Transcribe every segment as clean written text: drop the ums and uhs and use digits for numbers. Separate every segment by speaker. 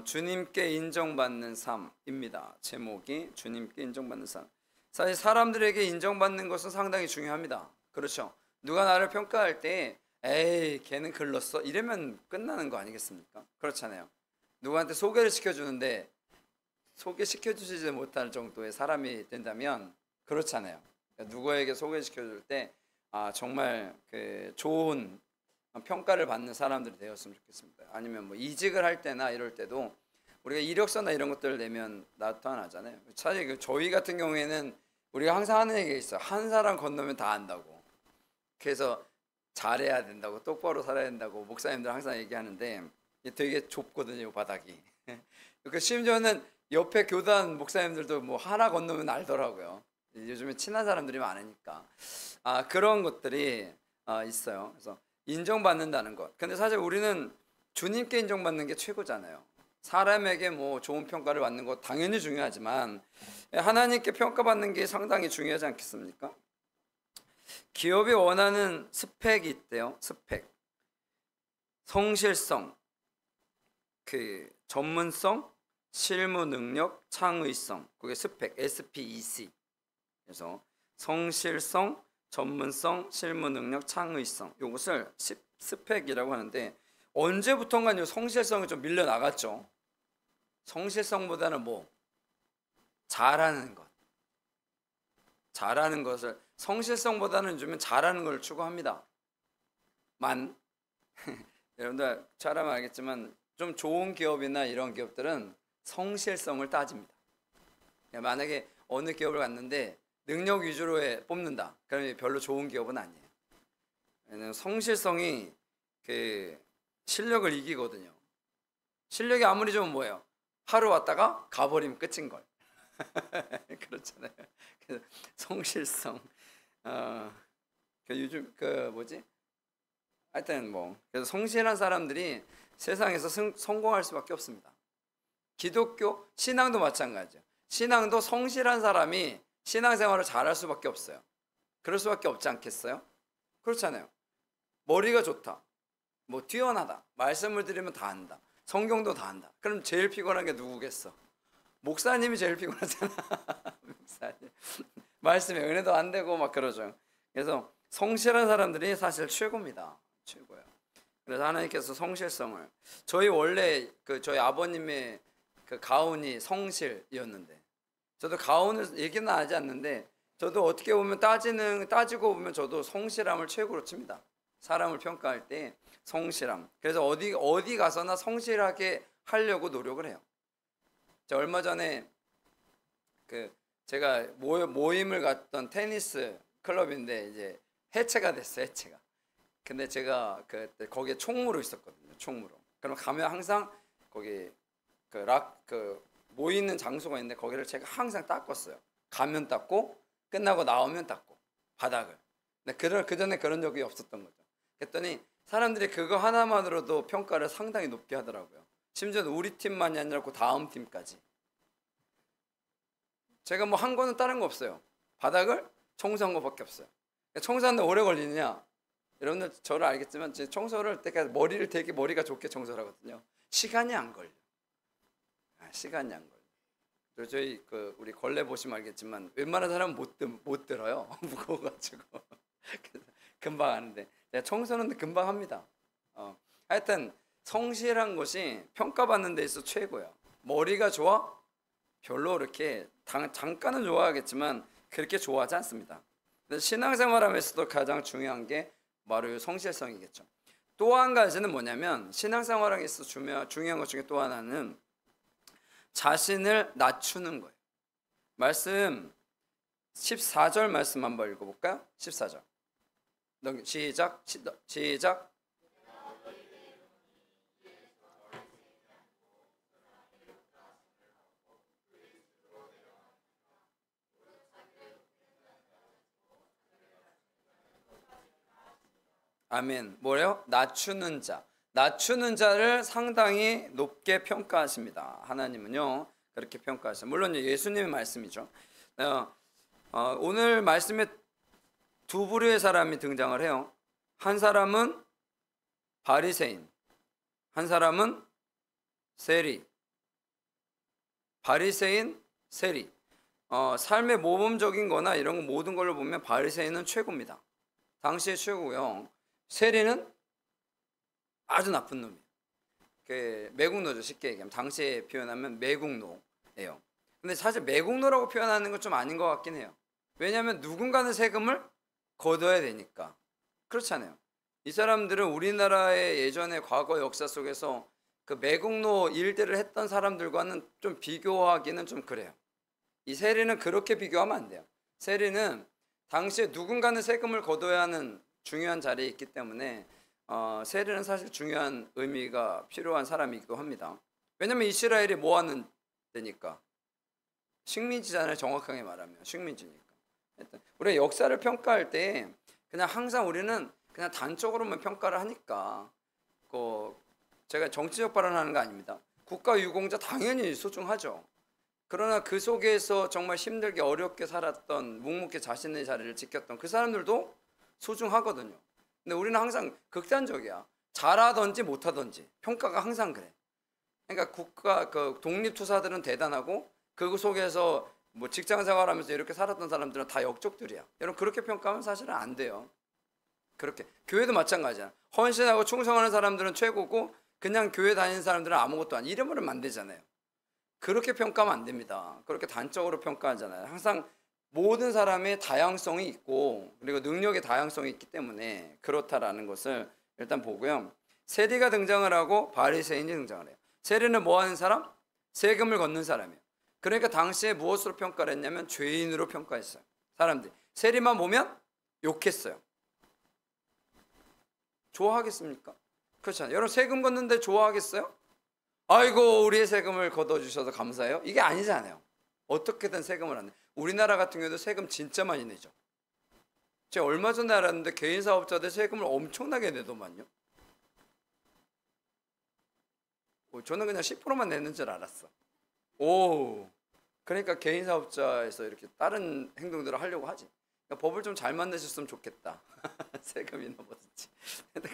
Speaker 1: 주님께 인정받는 삶입니다. 제목이 주님께 인정받는 삶. 사실 사람들에게 인정받는 것은 상당히 중요합니다. 그렇죠? 누가 나를 평가할 때 에이 걔는 글렀어 이러면 끝나는 거 아니겠습니까? 그렇잖아요. 누구한테 소개를 시켜주는데 소개시켜주지 못할 정도의 사람이 된다면 그렇잖아요. 누구에게 소개시켜줄 때 정말 그 좋은 평가를 받는 사람들이 되었으면 좋겠습니다. 아니면 뭐 이직을 할 때나 이럴 때도 우리가 이력서나 이런 것들을 내면 나타나잖아요. 사실 저희 같은 경우에는 우리가 항상 하는 얘기가 있어요. 한 사람 건너면 다 안다고. 그래서 잘해야 된다고, 똑바로 살아야 된다고 목사님들 항상 얘기하는데 되게 좁거든요, 바닥이. 그 심지어는 옆에 교단 목사님들도 뭐 하나 건너면 알더라고요. 요즘에 친한 사람들이 많으니까. 그런 것들이 있어요. 그래서 인정받는다는 것. 근데 사실 우리는 주님께 인정받는 게 최고잖아요. 사람에게 뭐 좋은 평가를 받는 것 당연히 중요하지만 하나님께 평가받는 게 상당히 중요하지 않겠습니까? 기업이 원하는 스펙이 있대요. 스펙, 성실성, 그 전문성, 실무 능력, 창의성. 그게 스펙, SPEC. 그래서 성실성, 전문성, 실무 능력, 창의성. 이것을 스펙이라고 하는데 언제부턴가 성실성이 좀 밀려 나갔죠. 성실성보다는 뭐 잘하는 것. 잘하는 것을 성실성보다는 요즘은 잘하는 걸 추구합니다. 여러분들 잘 알겠지만 좀 좋은 기업이나 이런 기업들은 성실성을 따집니다. 만약에 어느 기업을 갔는데 능력 위주로 뽑는다. 그러면 별로 좋은 기업은 아니에요. 성실성이 그 실력을 이기거든요. 실력이 아무리 좋으면 뭐예요? 하루 왔다가 가버리면 끝인 걸. 그렇잖아요. 그래서 성실성. 요즘 하여튼 뭐 그래서 성실한 사람들이 세상에서 성공할 수밖에 없습니다. 기독교 신앙도 마찬가지죠. 신앙도 성실한 사람이 신앙생활을 잘할 수밖에 없어요. 그럴 수밖에 없지 않겠어요? 그렇잖아요. 머리가 좋다, 뭐 뛰어나다, 말씀을 드리면 다 안다, 성경도 다 안다. 그럼 제일 피곤한 게 누구겠어? 목사님이 제일 피곤하잖아. 목사님 말씀에 은혜도 안 되고 막 그러죠. 그래서 성실한 사람들이 사실 최고입니다. 최고예요. 그래서 하나님께서 성실성을 원래 저희 아버님의 그 가훈이 성실이었는데 저도 가훈을 얘기는 하지 않는데 저도 어떻게 보면 따지고 보면 저도 성실함을 최고로 칩니다. 사람을 평가할 때 성실함. 그래서 어디 가서나 성실하게 하려고 노력을 해요. 얼마 전에 제가 모임을 갔던 테니스 클럽인데 이제 해체가 됐어요. 해체가. 근데 제가 거기에 총무로 있었거든요. 총무로. 그럼 가면 항상 거기 모이는 장소가 있는데 거기를 제가 항상 닦았어요. 가면 닦고 끝나고 나오면 닦고 바닥을. 근데 그 전에 그런 적이 없었던 거죠. 그랬더니 사람들이 그거 하나만으로도 평가를 상당히 높게 하더라고요. 심지어 우리 팀만이 아니라 그 다음 팀까지. 제가 뭐 한 거는 다른 거 없어요. 바닥을 청소한 거밖에 없어요. 청소하는데 오래 걸리느냐? 여러분들 저를 알겠지만 제 청소를 할 때까지 머리가 좋게 청소를 하거든요. 시간이 안 걸려. 시간이 안 걸려. 그리고 저희 우리 걸레 보시면 알겠지만 웬만한 사람은 못 들어요. 무거워가지고. 금방 하는데 제가 청소는 금방 합니다. 하여튼 성실한 것이 평가받는 데 있어 최고야. 머리가 좋아? 별로 그렇게 잠깐은 좋아하겠지만 그렇게 좋아하지 않습니다. 신앙생활하면서도 가장 중요한 게 바로 성실성이겠죠. 또 한 가지는 뭐냐면 신앙생활에서 중요한 것 중에 또 하나는 자신을 낮추는 거예요. 말씀 14절 말씀 한번 읽어볼까요? 14절 시작. 아멘. 뭐래요? 낮추는 자를 상당히 높게 평가하십니다. 하나님은요 그렇게 평가하십니다. 물론 예수님의 말씀이죠. 오늘 말씀에 두 부류의 사람이 등장을 해요. 한 사람은 바리새인, 한 사람은 세리, 바리새인, 세리. 삶의 모범적인 거나 이런 거 모든 걸로 보면 바리새인은 최고입니다. 당시의 최고고요. 세리는 아주 나쁜 놈이에요. 그 매국노죠. 쉽게 얘기하면 당시에 표현하면 매국노예요. 근데 사실 매국노라고 표현하는 건 좀 아닌 것 같긴 해요. 왜냐하면 누군가는 세금을 걷어야 되니까. 그렇잖아요. 이 사람들은 우리나라의 예전의 과거 역사 속에서 그 매국노 일들을 했던 사람들과는 좀 비교하기는 좀 그래요. 이 세리는 그렇게 비교하면 안 돼요. 세리는 당시에 누군가는 세금을 거둬야 하는 중요한 자리에 있기 때문에 세리는 사실 중요한 의미가 필요한 사람이기도 합니다. 왜냐하면 이스라엘이 뭐 하는 데니까? 식민지잖아요. 정확하게 말하면 식민지니까. 우리가 역사를 평가할 때 그냥 항상 우리는 그냥 단적으로만 평가를 하니까 제가 정치적 발언하는 거 아닙니다. 국가 유공자 당연히 소중하죠. 그러나 그 속에서 정말 힘들게 어렵게 살았던 묵묵히 자신의 자리를 지켰던 그 사람들도 소중하거든요. 근데 우리는 항상 극단적이야. 잘하든지 못하든지 평가가 항상 그래. 그러니까 국가 독립투사들은 대단하고 그 속에서 뭐 직장 생활하면서 이렇게 살았던 사람들은 다 역적들이야. 여러분 그렇게 평가하면 사실은 안 돼요. 그렇게 교회도 마찬가지야. 헌신하고 충성하는 사람들은 최고고 그냥 교회 다니는 사람들은 아무것도 아니. 이름으로는 안 되잖아요. 그렇게 평가하면 안 됩니다. 그렇게 단적으로 평가하잖아요. 항상 모든 사람의 다양성이 있고 그리고 능력의 다양성이 있기 때문에 그렇다라는 것을 일단 보고요. 세리가 등장을 하고 바리새인이 등장을 해요. 세리는 뭐 하는 사람? 세금을 걷는 사람이에요. 그러니까 당시에 무엇으로 평가를 했냐면 죄인으로 평가했어요. 사람들이 세리만 보면 욕했어요. 좋아하겠습니까? 그렇잖아요. 여러분 세금 걷는데 좋아하겠어요? 아이고 우리의 세금을 걷어주셔서 감사해요. 이게 아니잖아요. 어떻게든 세금을 안 내. 우리나라 같은 경우도 세금 진짜 많이 내죠. 제가 얼마 전에 알았는데 개인 사업자들 세금을 엄청나게 내더만요. 저는 그냥 10%만 내는 줄 알았어. 오, 그러니까 개인 사업자에서 이렇게 다른 행동들을 하려고 하지. 그러니까 법을 좀 잘 만드셨으면 좋겠다. 세금이 넘어졌지.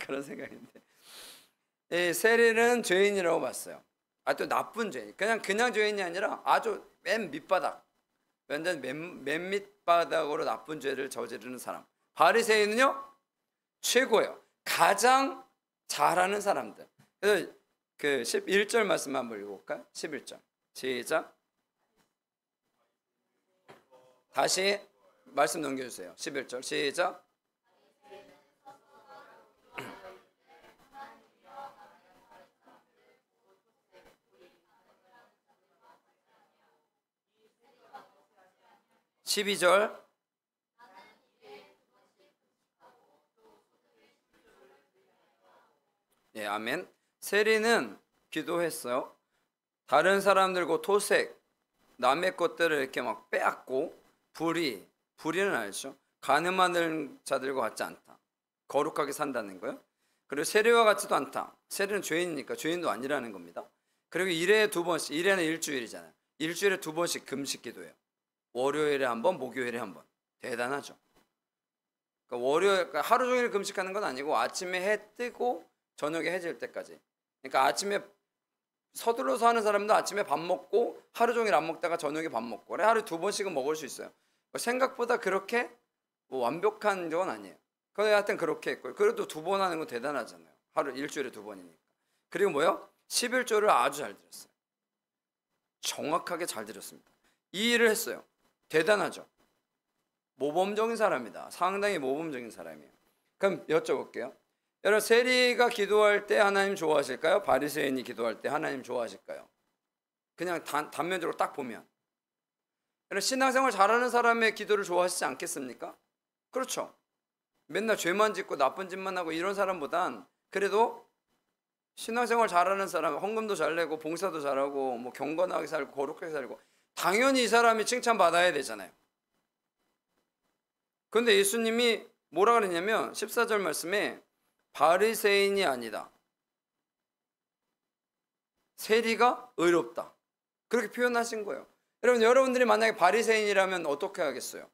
Speaker 1: 그런 생각인데. 이 세리는 죄인이라고 봤어요. 아주 나쁜 죄인. 그냥 죄인이 아니라 아주 맨 밑바닥. 완전 맨 밑바닥으로 나쁜 죄를 저지르는 사람. 바리새인은요 최고예요. 가장 잘하는 사람들. 그래서 그 11절 말씀 한번 읽어볼까요? 11절 시작. 다시 말씀 넘겨주세요. 11절 시작. (12절) 예, 아멘. 세리는 기도했어요. 다른 사람들과 토색, 남의 것들을 이렇게 막 빼앗고 불의는 알죠? 가늠하는 자들과 같지 않다. 거룩하게 산다는 거예요. 그리고 세리와 같지도 않다. 세리는 죄인이니까 죄인도 아니라는 겁니다. 그리고 1회에 2번씩, 1회는 일주일이잖아요. 일주일에 2번씩 금식 기도해요. 월요일에 한 번, 목요일에 한 번. 대단하죠. 그러니까 하루 종일 금식하는 건 아니고 아침에 해 뜨고 저녁에 해 질 때까지. 그러니까 아침에 서둘러서 하는 사람도 아침에 밥 먹고 하루 종일 안 먹다가 저녁에 밥 먹고 그래 하루에 2번씩은 먹을 수 있어요. 생각보다 그렇게 완벽한 건 아니에요. 그런데 하여튼 그렇게 했고요. 그래도 2번 하는 건 대단하잖아요. 하루 일주일에 2번이니까. 그리고 뭐요? 11조를 아주 잘 드렸어요. 정확하게 잘 드렸습니다. 이 일을 했어요. 대단하죠. 모범적인 사람이다. 상당히 모범적인 사람이에요. 그럼 여쭤볼게요. 여러분 세리가 기도할 때 하나님 좋아하실까요? 바리새인이 기도할 때 하나님 좋아하실까요? 그냥 단면적으로 딱 보면. 여러분 신앙생활 잘하는 사람의 기도를 좋아하시지 않겠습니까? 그렇죠. 맨날 죄만 짓고 나쁜 짓만 하고 이런 사람보단 그래도 신앙생활 잘하는 사람, 헌금도 잘 내고 봉사도 잘하고 뭐 경건하게 살고 거룩하게 살고 당연히 이 사람이 칭찬받아야 되잖아요. 그런데 예수님이 뭐라 그랬냐면 14절 말씀에 바리새인이 아니다. 세리가 의롭다. 그렇게 표현하신 거예요. 여러분들이 만약에 바리새인이라면 어떻게 하겠어요?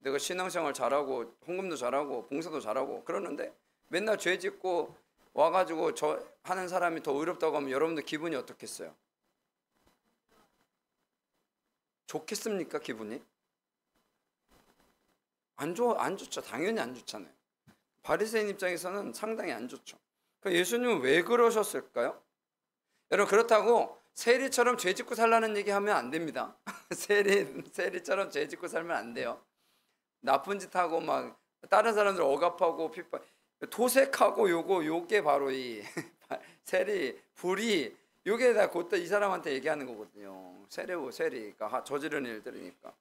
Speaker 1: 내가 신앙생활 잘하고 헌금도 잘하고 봉사도 잘하고 그러는데 맨날 죄 짓고 와가지고 저 하는 사람이 더 의롭다고 하면 여러분들 기분이 어떻겠어요? 좋겠습니까? 기분이? 안 좋죠. 당연히 안 좋잖아요. 바리새인 입장에서는 상당히 안 좋죠. 예수님은 왜 그러셨을까요? 여러분, 그렇다고 세리처럼 죄 짓고 살라는 얘기 하면 안 됩니다. 세리처럼 죄 짓고 살면 안 돼요. 나쁜 짓 하고 막 다른 사람들 억압하고 핍박, 도색하고 요게 바로 이 세리 불이, 요게 다 곧다 이 사람한테 얘기하는 거거든요. 세리가 저지른 일들이니까.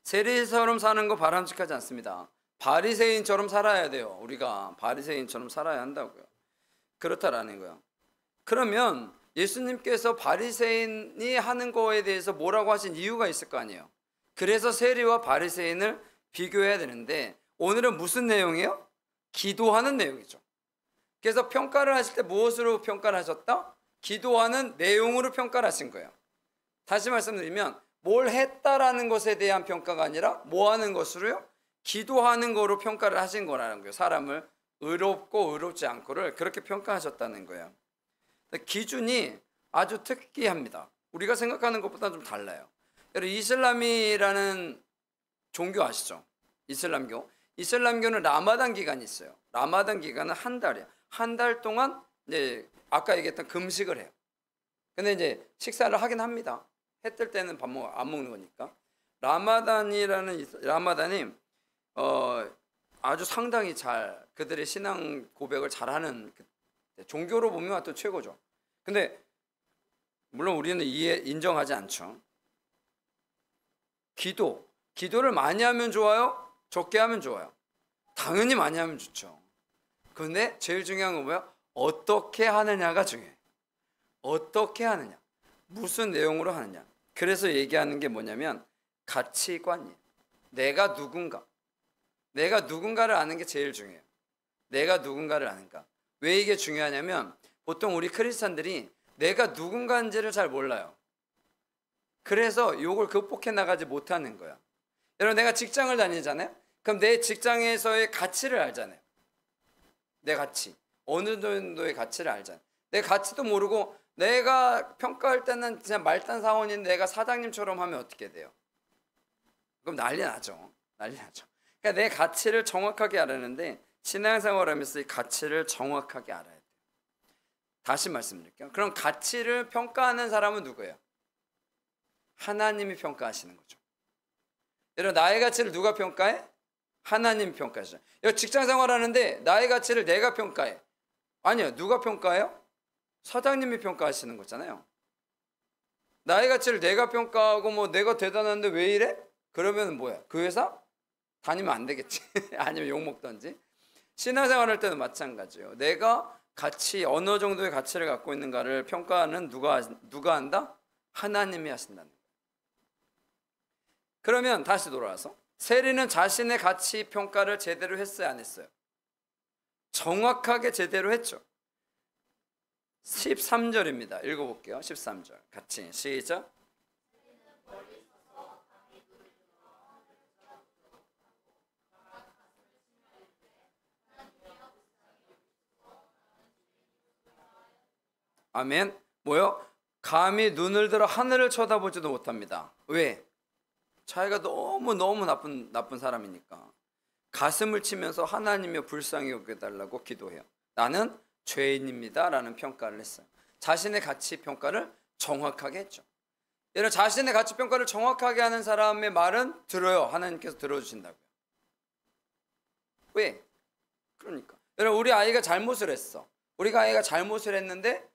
Speaker 1: 세리처럼 사는 거 바람직하지 않습니다. 바리새인처럼 살아야 돼요. 우리가 바리새인처럼 살아야 한다고요. 그렇다라는 거예요. 그러면 예수님께서 바리새인이 하는 거에 대해서 뭐라고 하신 이유가 있을 거 아니에요. 그래서 세리와 바리새인을 비교해야 되는데, 오늘은 무슨 내용이에요? 기도하는 내용이죠. 그래서 평가를 하실 때 무엇으로 평가를 하셨다? 기도하는 내용으로 평가를 하신 거예요. 다시 말씀드리면 뭘 했다라는 것에 대한 평가가 아니라 뭐 하는 것으로요? 기도하는 거로 평가를 하신 거라는 거예요. 사람을 의롭고 의롭지 않고를 그렇게 평가하셨다는 거예요. 기준이 아주 특이합니다. 우리가 생각하는 것보다 좀 달라요. 여러분, 이슬람이라는 종교 아시죠? 이슬람교는 라마단 기간이 있어요. 라마단 기간은 한 달이에요. 한 달 동안 이제 아까 얘기했던 금식을 해요. 근데 이제 식사를 하긴 합니다. 해 뜰 때는 안 먹는 거니까. 라마단이 아주 상당히 잘 그들의 신앙 고백을 잘하는, 종교로 보면 또 최고죠. 근데 물론 우리는 인정하지 않죠. 기도를 많이 하면 좋아요? 적게 하면 좋아요? 당연히 많이 하면 좋죠. 근데 제일 중요한 건 뭐야? 어떻게 하느냐가 중요해. 어떻게 하느냐, 무슨 내용으로 하느냐. 그래서 얘기하는 게 뭐냐면 가치관이에요. 내가 누군가를 아는 게 제일 중요해요. 내가 누군가를 아는가. 왜 이게 중요하냐면, 보통 우리 크리스찬들이 내가 누군가인지를 잘 몰라요. 그래서 이걸 극복해 나가지 못하는 거야. 여러분, 내가 직장을 다니잖아요. 그럼 내 직장에서의 가치를 알잖아요. 내 가치, 어느 정도의 가치를 알잖아요. 내 가치도 모르고 내가 평가할 때는 그냥 말단 사원인데 내가 사장님처럼 하면 어떻게 돼요? 그럼 난리 나죠. 그러니까 내 가치를 정확하게 알았는데, 신앙생활하면서 이 가치를 정확하게 알아야 돼요. 다시 말씀드릴게요. 그럼 가치를 평가하는 사람은 누구예요? 하나님이 평가하시는 거죠. 여러분, 나의 가치를 누가 평가해? 하나님이 평가하시죠. 여러분, 직장생활 하는데 나의 가치를 내가 평가해? 아니요. 누가 평가해요? 사장님이 평가하시는 거잖아요. 나의 가치를 내가 평가하고 뭐 내가 대단한데 왜 이래? 그러면 뭐야? 그 회사 다니면 안 되겠지. 아니면 욕먹던지. 신앙생활 할 때는 마찬가지예요. 내가 어느 정도의 가치를 갖고 있는가를 평가하는 누가 한다? 하나님이 하신다는 거예요. 그러면 다시 돌아와서 세리는 자신의 가치 평가를 제대로 했어요, 안 했어요? 정확하게 제대로 했죠. 13절입니다. 읽어볼게요. 13절 같이 시작. 아멘. 뭐요? 감히 눈을 들어 하늘을 쳐다보지도 못합니다. 왜? 자기가 너무 나쁜 사람이니까 가슴을 치면서 하나님여 불쌍히 여겨달라고 기도해요. 나는 죄인입니다 라는 평가를 했어요. 자신의 가치 평가를 정확하게 했죠. 여러분, 자신의 가치 평가를 정확하게 하는 사람의 말은 들어요. 하나님께서 들어주신다고요. 왜? 그러니까 여러분, 우리 아이가 잘못을 했어. 우리가 아이가 잘못을 했는데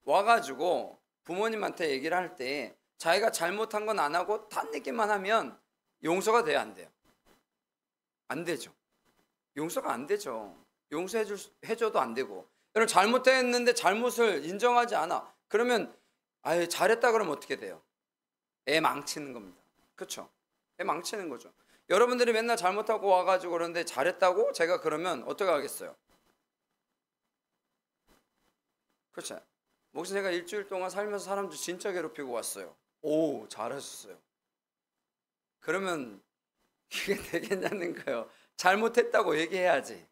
Speaker 1: 와가지고 부모님한테 얘기를 할 때 자기가 잘못한 건 안 하고 딴 얘기만 하면 용서가 돼요, 안 돼요? 안 되죠. 용서가 안 되죠. 용서해줘도 안 되고. 여러분, 잘못했는데 잘못을 인정하지 않아. 그러면 아예 잘했다 그러면 어떻게 돼요? 애 망치는 겁니다. 그렇죠? 애 망치는 거죠. 여러분들이 맨날 잘못하고 와가지고 그러는데 잘했다고 제가 그러면 어떻게 하겠어요? 그렇죠? 목사님, 제가 일주일 동안 살면서 사람들 진짜 괴롭히고 왔어요. 오, 잘하셨어요. 그러면 이게 되겠냐는 거예요. 잘못했다고 얘기해야지.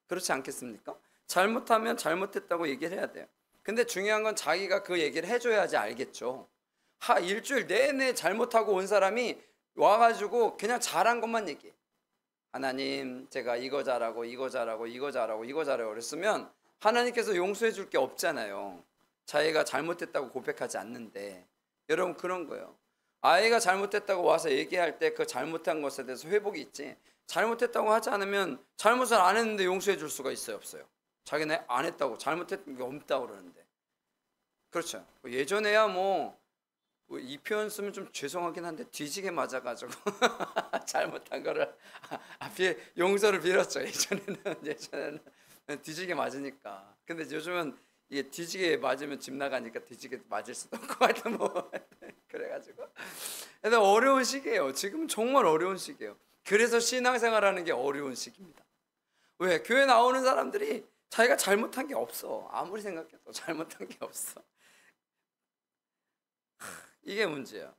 Speaker 1: 그렇지 않겠습니까? 잘못하면 잘못했다고 얘기를 해야 돼요. 근데 중요한 건 자기가 그 얘기를 해줘야지 알겠죠. 일주일 내내 잘못하고 온 사람이 와가지고 그냥 잘한 것만 얘기해. 하나님, 제가 이거 잘하고 이거 잘하고 이거 잘하고 이거 잘하고 그랬으면 하나님께서 용서해 줄 게 없잖아요. 자기가 잘못했다고 고백하지 않는데. 여러분, 그런 거예요. 아이가 잘못했다고 와서 얘기할 때 그 잘못한 것에 대해서 회복이 있지, 잘못했다고 하지 않으면 잘못을 안 했는데 용서해 줄 수가 있어요, 없어요? 자기는 안 했다고, 잘못했던 게 없다고 그러는데. 그렇죠. 예전에야 이 표현 쓰면 좀 죄송하긴 한데 뒤지게 맞아가지고 잘못한 거를 용서를 빌었죠. 예전에는 뒤지게 맞으니까. 근데 요즘은 이게 뒤지게 맞으면 집 나가니까 뒤지게 맞을 수도 없고 하여튼 그래가지고. 근데 어려운 시기예요. 지금 정말 어려운 시기예요. 그래서 신앙생활하는 게 어려운 시기입니다. 왜? 교회 나오는 사람들이 자기가 잘못한 게 없어. 아무리 생각해도 잘못한 게 없어. 이게 문제야.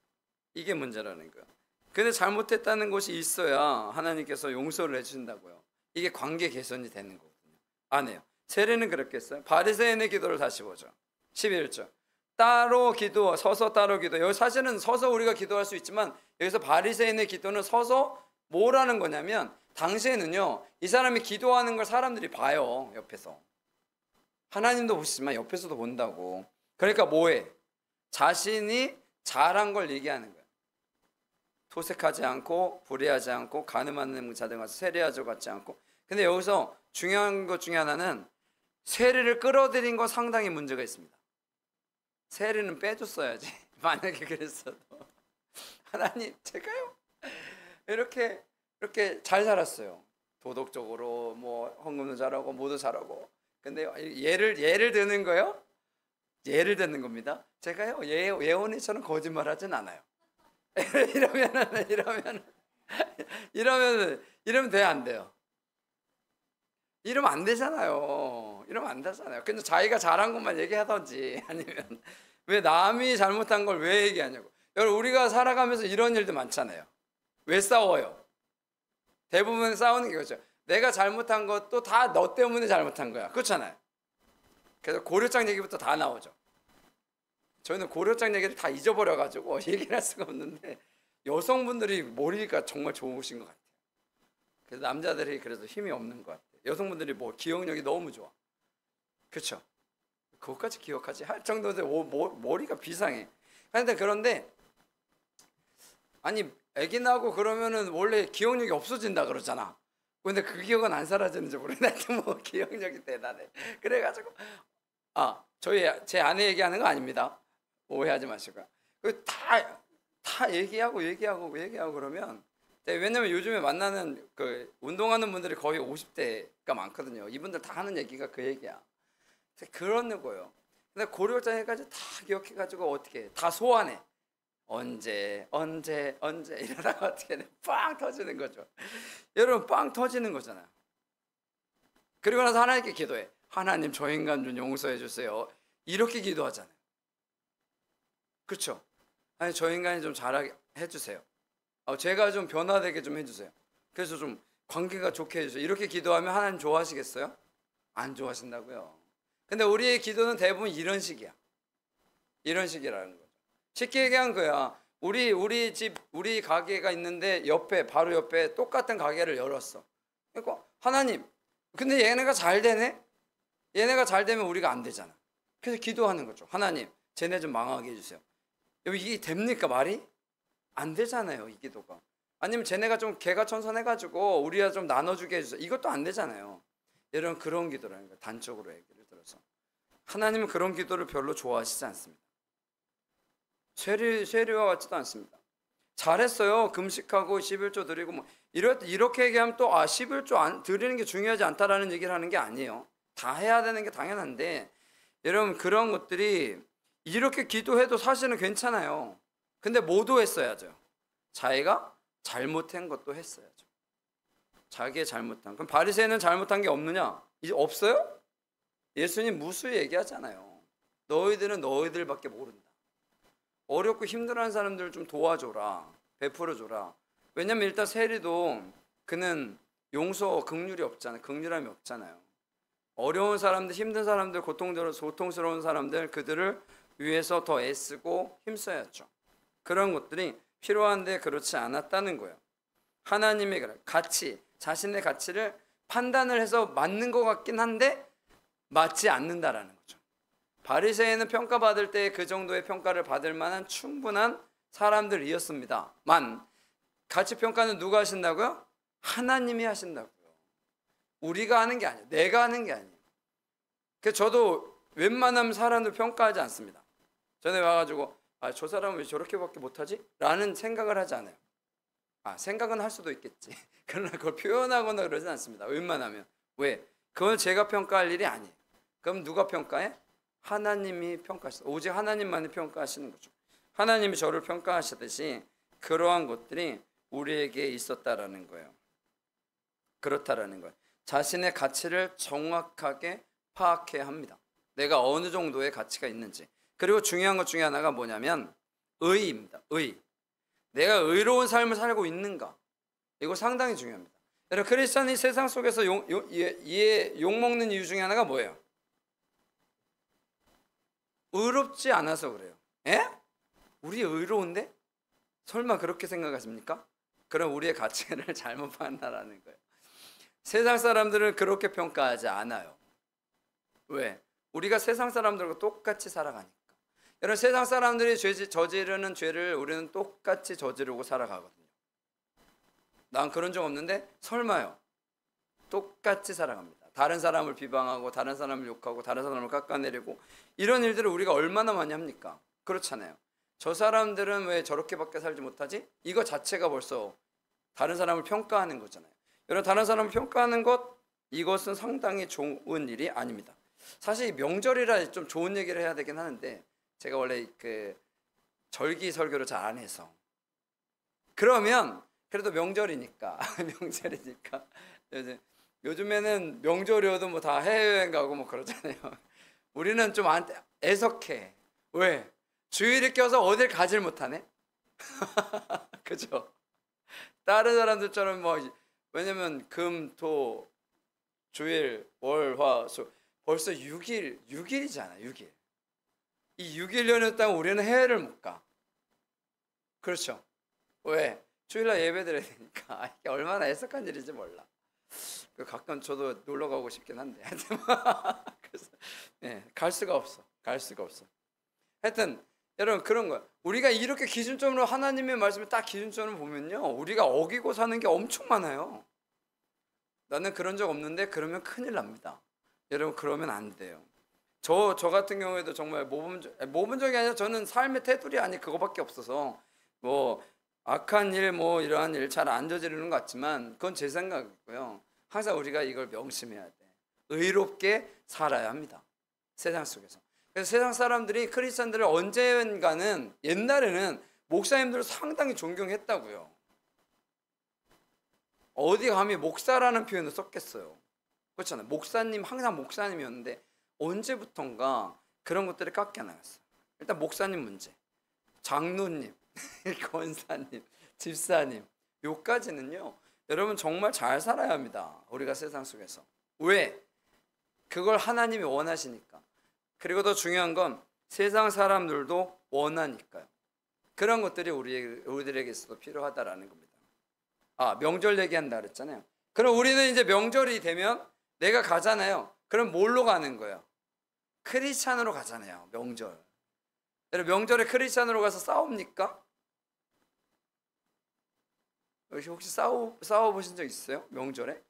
Speaker 1: 이게 문제라는 거야. 근데 잘못했다는 것이 있어야 하나님께서 용서를 해주신다고요. 이게 관계 개선이 되는 거거든요. 안 해요. 세례는 그렇겠어요? 바리새인의 기도를 다시 보죠. 11절. 따로 기도, 서서 따로 기도. 여기 사실은 서서 우리가 기도할 수 있지만 여기서 바리새인의 기도는 서서 뭐라는 거냐면, 당시에는요, 이 사람이 기도하는 걸 사람들이 봐요. 옆에서. 하나님도 보시지만 옆에서도 본다고. 그러니까 뭐해? 자신이 잘한 걸 얘기하는 거예요. 토색하지 않고 불의하지 않고 가늠하는 자들 같이 세례하지 같지 않고. 근데 여기서 중요한 것 중에 하나는 세례를 끌어들인 거 상당히 문제가 있습니다. 세례는 빼줬어야지. 만약에 그랬어도. 하나님, 제가요 이렇게 잘 살았어요. 도덕적으로 헌금도 잘하고 뭐도 잘하고. 근데 예를 드는 거요. 예를 드는 겁니다. 제가요 예언이처럼 거짓말하진 않아요. 이러면 돼, 안 돼요? 이러면 안 되잖아요. 근데 자기가 잘한 것만 얘기하던지, 아니면 왜 남이 잘못한 걸 왜 얘기하냐고. 여러분, 우리가 살아가면서 이런 일도 많잖아요. 왜 싸워요? 대부분 싸우는 게 그렇죠. 내가 잘못한 것도 다 너 때문에 잘못한 거야. 그렇잖아요. 그래서 고려장 얘기부터 다 나오죠. 저희는 고려장 얘기를 다 잊어버려가지고 얘기를 할 수가 없는데, 여성분들이 머리가 정말 좋으신 것 같아요. 그래서 남자들이 그래서 힘이 없는 것 같아요. 여성분들이 기억력이 너무 좋아. 그렇죠? 그것까지 기억하지 할 정도로 머리가 비상해. 그런데 아니, 애기 나고 그러면은 원래 기억력이 없어진다 그러잖아. 근데 그 기억은 안 사라지는지 모르겠는데 기억력이 대단해. 그래가지고 제 아내 얘기하는 거 아닙니다. 오해하지 마시고요. 다 얘기하고 그러면, 왜냐면 요즘에 만나는 운동하는 분들이 거의 50대가 많거든요. 이분들 다 하는 얘기가 그 얘기야. 그런 거예요. 근데 고려장 해가지고 다 기억해가지고 어떻게 다 소환해. 언제 이러다가 어떻게 돼? 빵 터지는 거죠. 여러분, 빵 터지는 거잖아요. 그리고 나서 하나님께 기도해. 하나님, 저 인간 좀 용서해 주세요. 이렇게 기도하잖아요. 그렇죠? 아니, 저 인간이 좀 잘하게 해주세요. 제가 좀 변화되게 좀 해주세요. 그래서 좀 관계가 좋게 해주세요. 이렇게 기도하면 하나님 좋아하시겠어요? 안 좋아하신다고요. 근데 우리의 기도는 대부분 이런 식이야. 이런 식이라는 거죠. 쉽게 얘기한 거야. 우리 집, 우리 가게가 있는데 바로 옆에 똑같은 가게를 열었어. 그러니까 하나님, 근데 얘네가 잘 되네? 얘네가 잘 되면 우리가 안 되잖아. 그래서 기도하는 거죠. 하나님, 쟤네 좀 망하게 해주세요. 이게 됩니까, 말이? 안 되잖아요, 이 기도가. 아니면 쟤네가 좀 개가천선해가지고 우리가 좀 나눠주게 해주세요. 이것도 안 되잖아요. 여러분, 그런 기도라는 거예요. 단적으로 얘기를 들어서. 하나님은 그런 기도를 별로 좋아하시지 않습니다. 세례와 같지도 않습니다. 잘했어요. 금식하고 11조 드리고 이렇게 얘기하면 또 11조 드리는 게 중요하지 않다라는 얘기를 하는 게 아니에요. 다 해야 되는 게 당연한데, 여러분, 그런 것들이 이렇게 기도해도 사실은 괜찮아요. 근데 모두 했어야죠. 자기가 잘못한 것도 했어야죠. 자기의 잘못한. 그럼 바리새인은 잘못한 게 없느냐? 이제 없어요? 예수님 무수 얘기하잖아요. 너희들은 너희들밖에 모른다. 어렵고 힘들어하는 사람들 좀 도와줘라. 베풀어줘라. 왜냐면 일단 세리도 그는 긍휼이 없잖아요. 긍휼함이 없잖아요. 어려운 사람들, 힘든 사람들, 고통스러운 사람들, 그들을 위해서 더 애쓰고 힘써야죠. 그런 것들이 필요한데 그렇지 않았다는 거예요. 하나님의 가치, 자신의 가치를 판단을 해서 맞는 것 같긴 한데 맞지 않는다라는 거죠. 바리새인은 평가받을 때 그 정도의 평가를 받을 만한 충분한 사람들이었습니다만 가치 평가는 누가 하신다고요? 하나님이 하신다고요. 우리가 하는 게 아니에요. 내가 하는 게 아니에요. 그래서 저도 웬만하면 사람들 평가하지 않습니다. 전에 와가지고 저 사람은 왜 저렇게밖에 못하지? 라는 생각을 하지 않아요. 생각은 할 수도 있겠지. 그러나 그걸 표현하거나 그러진 않습니다. 웬만하면. 왜? 그걸 제가 평가할 일이 아니에요. 그럼 누가 평가해? 하나님이 평가하시다. 오직 하나님만이 평가하시는 거죠. 하나님이 저를 평가하시듯이 그러한 것들이 우리에게 있었다라는 거예요. 그렇다라는 거예요. 자신의 가치를 정확하게 파악해야 합니다. 내가 어느 정도의 가치가 있는지. 그리고 중요한 것 중에 하나가 뭐냐면 의입니다. 의. 내가 의로운 삶을 살고 있는가. 이거 상당히 중요합니다. 여러분, 크리스천이 세상 속에서 욕먹는 이유 중에 하나가 뭐예요? 의롭지 않아서 그래요. 에? 우리 의로운데? 설마 그렇게 생각하십니까? 그럼 우리의 가치를 잘못 판단하는 거예요. 세상 사람들은 그렇게 평가하지 않아요. 왜? 우리가 세상 사람들과 똑같이 살아가니까. 여러분, 세상 사람들이 저지르는 죄를 우리는 똑같이 저지르고 살아가거든요. 난 그런 적 없는데 설마요. 똑같이 살아갑니다. 다른 사람을 비방하고 다른 사람을 욕하고 다른 사람을 깎아내리고 이런 일들을 우리가 얼마나 많이 합니까? 그렇잖아요. 저 사람들은 왜 저렇게밖에 살지 못하지? 이거 자체가 벌써 다른 사람을 평가하는 거잖아요. 여러분, 다른 사람을 평가하는 것, 이것은 상당히 좋은 일이 아닙니다. 사실 명절이라 좀 좋은 얘기를 해야 되긴 하는데 제가 원래 그 절기 설교를 잘 안 해서 그러면 그래도 명절이니까 명절이니까 요즘에는 명절이어도 뭐 다 해외여행 가고 뭐 그러잖아요. 우리는 좀 애석해. 왜? 주일이 껴서 어딜 가질 못하네. 그죠? 다른 사람들처럼 뭐 왜냐면 금, 토, 주일, 월, 화, 수 벌써 6일이잖아. 6일. 이 6일 연휴 우리는 해외를 못 가. 그렇죠? 왜? 주일날 예배 드려야 되니까. 이게 얼마나 애석한 일인지 몰라. 가끔 저도 놀러 가고 싶긴 한데. 그래서 갈 수가 없어. 하여튼 여러분, 그런 거야. 우리가 이렇게 기준점으로 하나님의 말씀을 딱 기준점으로 보면요, 우리가 어기고 사는 게 엄청 많아요. 나는 그런 적 없는데 그러면 큰일 납니다. 여러분, 그러면 안 돼요. 저 같은 경우에도 정말 모범적이 아니라 저는 삶의 테두리 안에 그거밖에 없어서 뭐 악한 일, 뭐 이러한 일 잘 안 저지르는 것 같지만 그건 제 생각이고요. 항상 우리가 이걸 명심해야 돼. 의롭게 살아야 합니다. 세상 속에서. 그래서 세상 사람들이 크리스천들을 언젠가는, 옛날에는 목사님들을 상당히 존경했다고요. 어디 감히 목사라는 표현을 썼겠어요. 그렇잖아요. 목사님, 항상 목사님이었는데 언제부턴가 그런 것들이 깎여 나갔어요. 일단 목사님 문제, 장로님, 권사님, 집사님, 요까지는요, 여러분 정말 잘 살아야 합니다. 우리가 세상 속에서. 왜? 그걸 하나님이 원하시니까. 그리고 더 중요한 건 세상 사람들도 원하니까요. 그런 것들이 우리들에게 있어도 필요하다라는 겁니다. 명절 얘기한다 그랬잖아요. 그럼 우리는 이제 명절이 되면 내가 가잖아요. 그럼 뭘로 가는 거예요? 크리스찬으로 가잖아요. 명절. 여러분, 명절에 크리스찬으로 가서 싸웁니까? 혹시 싸워보신 적 있어요? 명절에?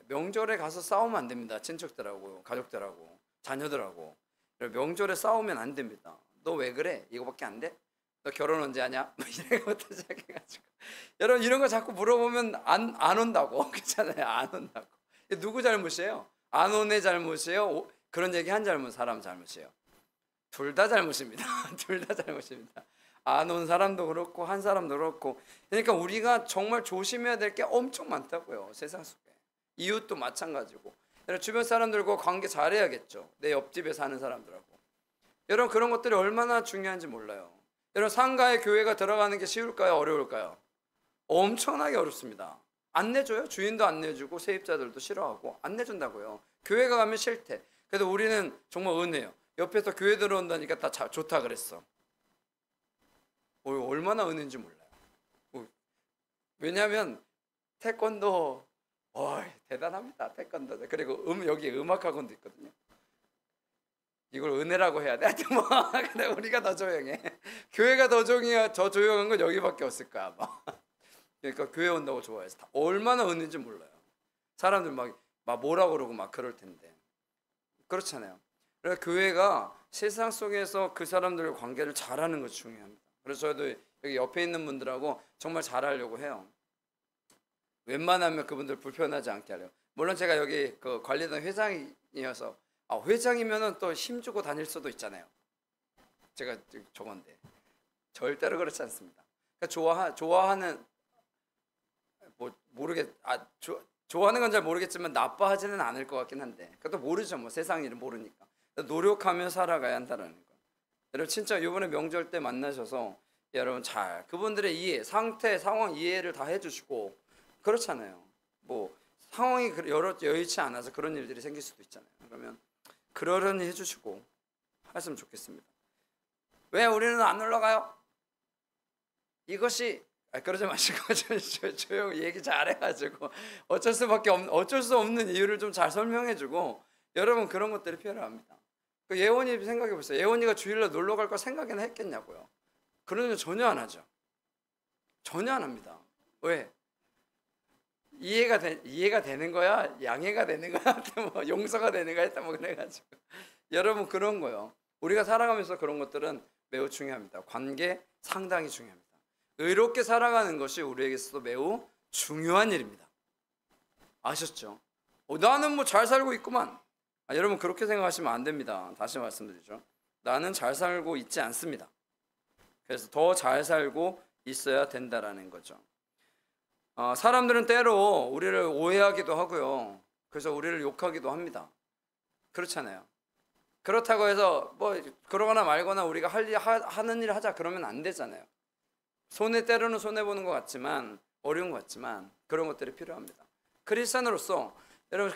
Speaker 1: 명절에 가서 싸우면 안 됩니다. 친척들하고, 가족들하고, 자녀들하고. 명절에 싸우면 안 됩니다. 너 왜 그래? 이거밖에 안 돼? 너 결혼 언제 하냐? 이런 것부터 시작해가지고. 여러분, 이런 거 자꾸 물어보면 안 온다고. 그렇잖아요. 안 온다고. 누구 잘못이에요? 안 온 애 잘못이에요? 그런 얘기 한 사람 잘못이에요? 둘 다 잘못입니다. 둘 다 잘못입니다. 안 온 사람도 그렇고 한 사람도 그렇고. 그러니까 우리가 정말 조심해야 될 게 엄청 많다고요. 세상 속에. 이웃도 마찬가지고. 주변 사람들과 관계 잘해야겠죠. 내 옆집에 사는 사람들하고. 여러분, 그런 것들이 얼마나 중요한지 몰라요. 여러분, 상가에 교회가 들어가는 게 쉬울까요? 어려울까요? 엄청나게 어렵습니다. 안 내줘요. 주인도 안 내주고 세입자들도 싫어하고 안 내준다고요. 교회가 가면 싫대. 그래도 우리는 정말 은혜요. 옆에서 교회 들어온다니까 다 좋다 그랬어. 얼마나 은혜인지 몰라요. 왜냐하면 태권도 대단합니다. 태권도. 그리고 여기 음악학원도 있거든요. 이걸 은혜라고 해야 돼. 하여튼 뭐 근데 우리가 더 조용해. 교회가 더 조용한 건 여기밖에 없을 거야 아마. 그러니까 교회 온다고 좋아해서 얼마나 은혜인지 몰라요. 사람들 막 뭐라 그러고 막 그럴 텐데. 그렇잖아요. 그래서 교회가 세상 속에서 그 사람들과 관계를 잘하는 것이 중요합니다. 그래서 저도 여기 옆에 있는 분들하고 정말 잘하려고 해요. 웬만하면 그분들 불편하지 않게 하려고. 물론 제가 여기 그 관리단 회장이어서 회장이면은 또 힘주고 다닐 수도 있잖아요. 제가 저건데 절대로 그렇지 않습니다. 그러니까 좋아하는 좋아하는 건 잘 모르겠지만 나빠하지는 않을 것 같긴 한데 그것도 모르죠. 뭐 세상 일은 모르니까 노력하며 살아가야 한다는 거. 여러분 진짜 이번에 명절 때 만나셔서 여러분 잘 그분들의 이해, 상태, 상황 이해를 다 해주시고 그렇잖아요. 뭐 상황이 여의치 않아서 그런 일들이 생길 수도 있잖아요. 그러면 그러려니 해주시고 하셨으면 좋겠습니다. 왜 우리는 안 올라가요? 이것이 그러지 마시고 조용히 얘기 잘해가지고 어쩔 수 없는 이유를 좀 잘 설명해주고 여러분 그런 것들이 필요합니다. 그 예원이 생각해보세요. 예원이가 주일날 놀러 갈 거 생각이나 했겠냐고요. 그러면 전혀 안 하죠. 전혀 안 합니다. 왜? 이해가 되는 거야? 양해가 되는 거야? 뭐 용서가 되는 거야? 뭐 그래가지고 여러분 그런 거요. 우리가 살아가면서 그런 것들은 매우 중요합니다. 관계 상당히 중요합니다. 의롭게 살아가는 것이 우리에게서도 매우 중요한 일입니다. 아셨죠? 나는 뭐 잘 살고 있구만. 여러분 그렇게 생각하시면 안 됩니다. 다시 말씀드리죠. 나는 잘 살고 있지 않습니다. 그래서 더 잘 살고 있어야 된다라는 거죠. 사람들은 때로 우리를 오해하기도 하고요. 그래서 우리를 욕하기도 합니다. 그렇잖아요. 그렇다고 해서 뭐 그러거나 말거나 우리가 하는 일 하자 그러면 안 되잖아요. 때로는 손해보는 것 같지만 어려운 것 같지만 그런 것들이 필요합니다. 여러분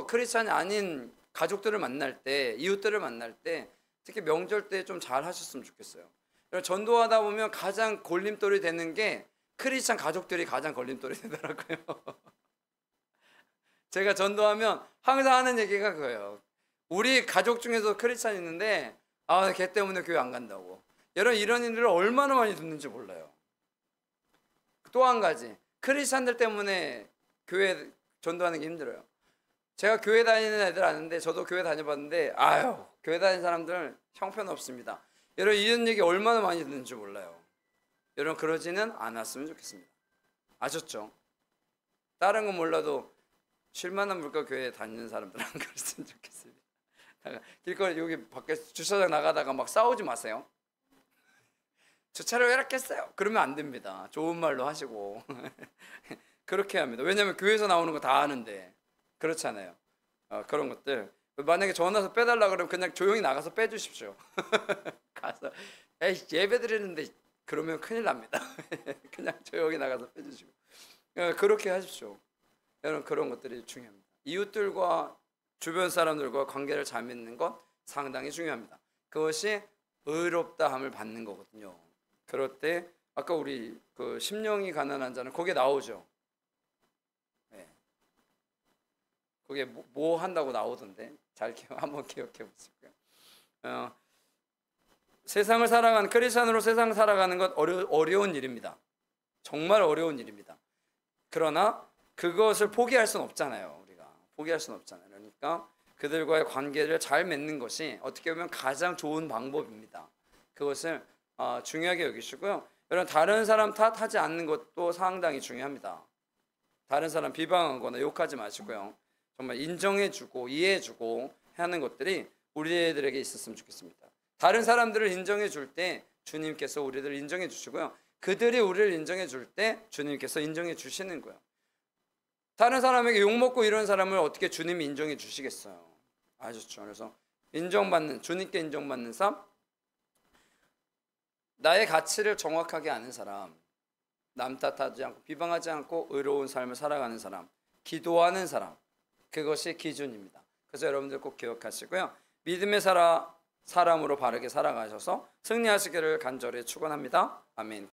Speaker 1: 크리스찬이 아닌 가족들을 만날 때 이웃들을 만날 때 특히 명절 때 좀 잘 하셨으면 좋겠어요. 여러분 전도하다 보면 가장 걸림돌이 되는 게 크리스찬 가족들이 가장 걸림돌이 되더라고요. 제가 전도하면 항상 하는 얘기가 그거예요. 우리 가족 중에서 크리스찬이 있는데 걔 때문에 교회 안 간다고. 여러분 이런 일들을 얼마나 많이 듣는지 몰라요. 또 한 가지 크리스찬들 때문에 교회 전도하는 게 힘들어요. 제가 교회 다니는 애들 아는데 저도 교회 다녀봤는데 교회 다니는 사람들 형편없습니다. 여러분 이런 얘기 얼마나 많이 듣는지 몰라요. 여러분 그러지는 않았으면 좋겠습니다. 아셨죠? 다른 건 몰라도 쉴만한 물가 교회에 다니는 사람들은 안 그랬으면 좋겠습니다. 길거리 여기 밖에 주차장 나가다가 막 싸우지 마세요. 주차를 왜 이렇게 했어요? 그러면 안 됩니다. 좋은 말로 하시고 그렇게 합니다. 왜냐하면 교회에서 나오는 거 다 아는데 그렇잖아요. 그런 것들 만약에 전화해서 빼달라 그러면 그냥 조용히 나가서 빼주십시오. 가서 예배 드리는데 그러면 큰일 납니다. 그냥 조용히 나가서 빼주시고 그렇게 하십시오. 여러분 그런 것들이 중요합니다. 이웃들과 주변 사람들과 관계를 잘 맺는 것 상당히 중요합니다. 그것이 의롭다함을 받는 거거든요. 그럴 때 아까 우리 그 심령이 가난한 자는 거기에 나오죠. 네. 거기에 뭐 한다고 나오던데 한번 기억해 보시고요. 세상을 살아가는 크리스천으로 세상을 살아가는 것 어려운 일입니다. 정말 어려운 일입니다. 그러나 그것을 포기할 수는 없잖아요. 우리가 포기할 수는 없잖아요. 그러니까 그들과의 관계를 잘 맺는 것이 어떻게 보면 가장 좋은 방법입니다. 그것을 중요하게 여기시고요. 여러분 다른 사람 탓하지 않는 것도 상당히 중요합니다. 다른 사람 비방하거나 욕하지 마시고요. 정말 인정해주고 이해해주고 하는 것들이 우리들에게 있었으면 좋겠습니다. 다른 사람들을 인정해 줄 때 주님께서 우리들을 인정해 주시고요. 그들이 우리를 인정해 줄 때 주님께서 인정해 주시는 거예요. 다른 사람에게 욕먹고 이런 사람을 어떻게 주님이 인정해 주시겠어요? 아셨죠? 그래서 주님께 인정받는 삶, 나의 가치를 정확하게 아는 사람, 남 탓하지 않고 비방하지 않고 의로운 삶을 살아가는 사람, 기도하는 사람, 그것이 기준입니다. 그래서 여러분들 꼭 기억하시고요. 믿음의 사람으로 바르게 살아가셔서 승리하시기를 간절히 축원합니다. 아멘.